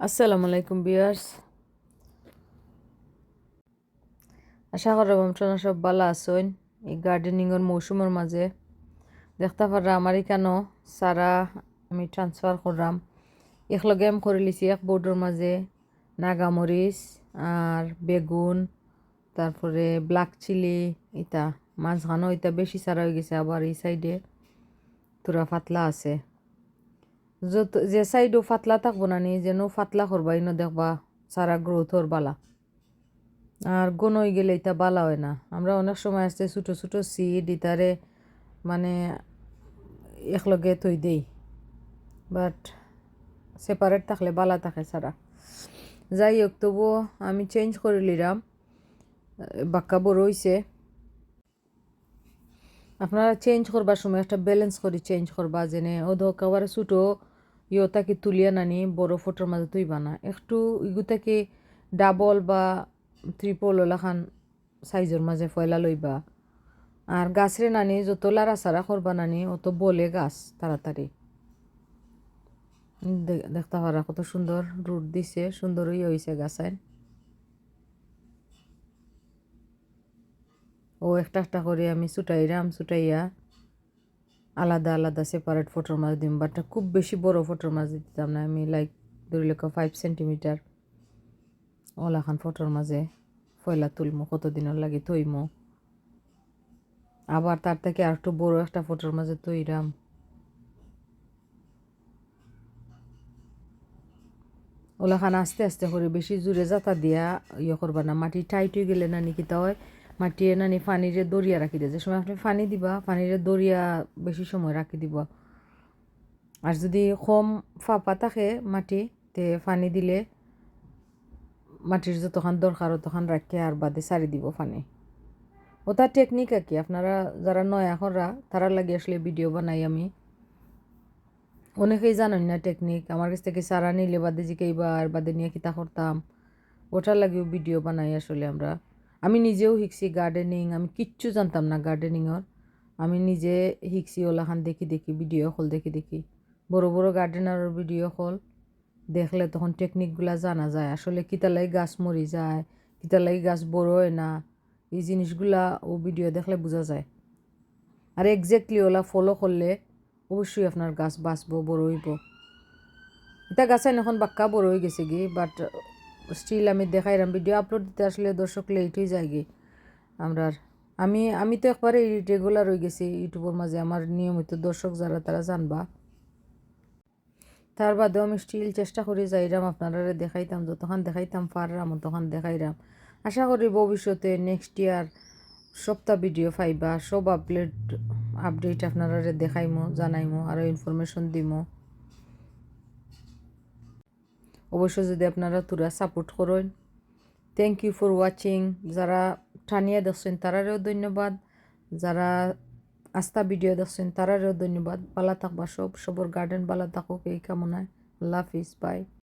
আসসালামু আলাইকুম ভিউয়ার্স। আশা করব আপনারা সব ভালো আছেন। এই গার্ডেনিংয়ের মৌসুমের মাঝে দেখতে পারা আমার এখানেও সারা আমি ট্রান্সফার করলাম। একলগে আমি করে লিছি এক বোর্ডের মাঝে নাগামরিচ আর বেগুন, তারপরে ব্ল্যাক চিলি, ইটা মাঝখানেও ইটা বেশি সারা হয়ে গেছে। আবার এই সাইডে তোরা পাতলা আছে, যত যে সাইডও পাতলা থাকবো না নি যেন পাতলা করবা ইনো দেখবা সারা গ্রোথর বালা। আর গুণ হয়ে গেলে এটা বালা হয় না। আমরা অনেক সময় আসছে ছোটো ছোটো সিড ইতারে মানে একলগে থই দেই, বাট সেপারেট থাকলে বালা থাকে সারা। যাই হোক, তবুও আমি চেঞ্জ করে নিলাম, বাক্কা বড় হইছে। আপনারা চেঞ্জ করবার সময় একটা ব্যালেন্স করে চেঞ্জ করবা, যেনে ও একেবারে ছোটো ইয়তাকে তুলিয়া নানি বড় ফটোর মাঝে তুইবা না, একটু ইগুতাকে ডাবল বা ট্রিপল ওলাখান সাইজের মাঝে ফয়লা লইবা। আর গাছরে নানি যত লাড়াচাড়া করবা নানি অত বলে গাছ তাড়াতাড়ি। দেখতে পারা কত সুন্দর রুট দিছে, সুন্দরই হয়েছে গাছের। ও একটা একটা করে আমি ছুটাইয়া আলাদা আলাদা সেপারেট ফটোর মাঝে দিম, বাট খুব বেশি বড় ফটোর মাঝে দিতাম না। আমি লাইক ধরে লেখা 5 সেন্টিমিটার ওলাখান ফটোর মাঝে ফয়লা তুলমো, কতদিনের লাগে থইমো, আবার তার থেকে আর একটু বড় একটা ফটোর মাঝে তৈরাম। ওলাখান আস্তে আস্তে করে, বেশি জোরে যাতা দিয়া ইয়ে করবা না। মাটি টাইট হয়ে গেলে নানি কিতা হয়, মাটি নানি পানিরে দরিয়া রাখি দেয়। যে সময় আপনি পানি দিবা পানিরে দরিয়া বেশি সময় রাখি দিব। আর যদি কম ফাঁপা থাকে মাটি তে পানি দিলে মাটির যতক্ষণ দরকার তখন রাখে আর বাদে সারি দিব পানি। ওটার টেকনিক আর কি, আপনারা যারা নয়া করা তারা লাগে আসলে ভিডিও বানাই আমি। অনেকেই জানেন না টেকনিক, আমার কাছ থেকে সারা নিলে বাদে জিকাইবার বাদে নিয়ে কিতা করতাম, ওটার লাগেও ভিডিও বানাই আসলে আমরা। আমি নিজেও শিখছি গার্ডেনিং, আমি কিচ্ছু জানতাম না গার্ডেনিংয়ের। আমি নিজে শিখছি ওলাখান দেখি দেখি, ভিডিও কল দেখি দেখি। বড় বড় গার্ডেনারের ভিডিও কল দেখলে তখন টেকনিকগুলা জানা যায়, আসলে কিতালাই গাছ মরি যায়, কিতালাই গাছ বড় হয় না, এই জিনিসগুলা ও ভিডিও দেখলে বোঝা যায়। আর এক্স্যাক্টলি ওলা ফলো করলে অবশ্যই আপনার গাছ বাঁচবো, বড় হইব। এটা গাছ এখন বাক্কা বড় হয়ে গেছে গি, বাট স্টিল আমি দেখাইলাম। ভিডিও আপলোড দিতে আসলে দর্শক লেট হয়ে যায় গে আমরা। আমি তো একবারে রেগুলার হয়ে গেছি ইউটিউবের মাঝে, আমার নিয়মিত দর্শক যারা তারা জানবা। তার বাদেও আমি স্টিল চেষ্টা করে যাইরাম আপনারা দেখাইতাম, যতক্ষণ দেখাইতাম পারলাম তখন দেখাইরাম। আশা করি ভবিষ্যতে নেক্সট ইয়ার সপ্তাহ ভিডিও পাইবা, সব আপডেট আপনারা দেখাইমো, জানাইমো, আরও ইনফরমেশন দিমো। অবশ্য যদি আপনারা তোরা সাপোর্ট করেন। Thank you for watching. যারা টানিয়া দেখছেন তারারেও ধন্যবাদ, যারা আস্থা ভিডিও দেখছেন তারারেও ধন্যবাদ। ভালো থাকবা, সবর গার্ডেন ভালো থাকুক এই কামনায়। আল্লাহ হাফিজ, বাই।